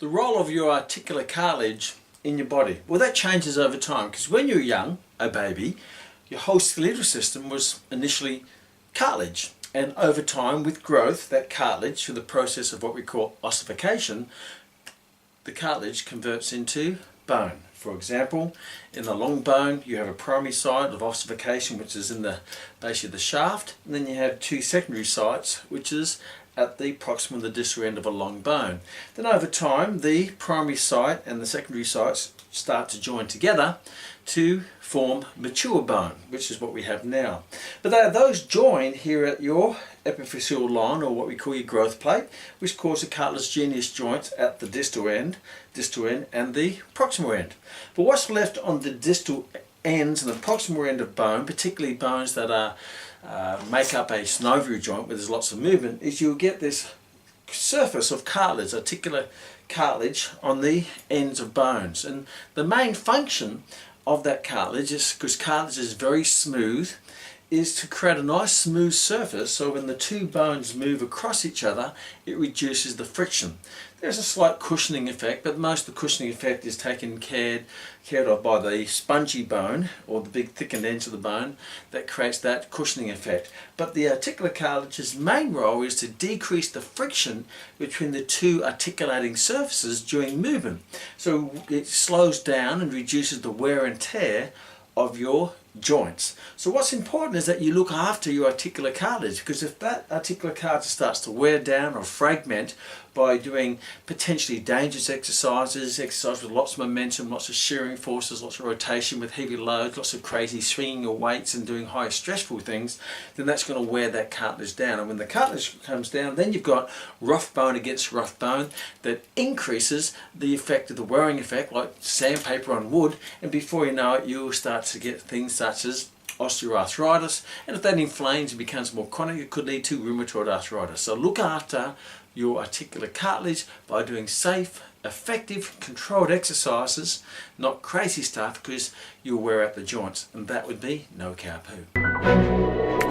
The role of your articular cartilage in your body. Well, that changes over time, because when you're young, a baby, your whole skeletal system was initially cartilage. And over time, with growth, that cartilage, through the process of what we call ossification, the cartilage converts into bone. For example, in the long bone, you have a primary site of ossification, which is in the base of the shaft, and then you have two secondary sites, which is at the proximal and the distal end of a long bone. Then over time, the primary site and the secondary sites start to join together to form mature bone, which is what we have now. But they are those joined here at your epiphyseal line, or what we call your growth plate, which cause the cartilaginous joints at the distal end and the proximal end. But what's left on the distal ends and the proximal end of bone, particularly bones that are make up a synovial joint where there's lots of movement, is you'll get this surface of cartilage, articular cartilage on the ends of bones. And the main function of that cartilage is, because cartilage is very smooth, is to create a nice smooth surface, so when the two bones move across each other, it reduces the friction. There's a slight cushioning effect, but most of the cushioning effect is taken care of by the spongy bone, or the big thickened ends of the bone, that creates that cushioning effect. But the articular cartilage's main role is to decrease the friction between the two articulating surfaces during movement. So it slows down and reduces the wear and tear of your joints. So what's important is that you look after your articular cartilage, because if that articular cartilage starts to wear down or fragment by doing potentially dangerous exercises with lots of momentum, lots of shearing forces, lots of rotation with heavy loads, lots of crazy swinging of weights and doing high stressful things, then that's going to wear that cartilage down. And when the cartilage comes down, then you've got rough bone against rough bone that increases the effect of the wearing effect, like sandpaper on wood, and before you know it, you'll start to get things such as osteoarthritis, and if that inflames and becomes more chronic, it could lead to rheumatoid arthritis. So look after your articular cartilage by doing safe, effective, controlled exercises, not crazy stuff, because you'll wear out the joints, and that would be no cow poo.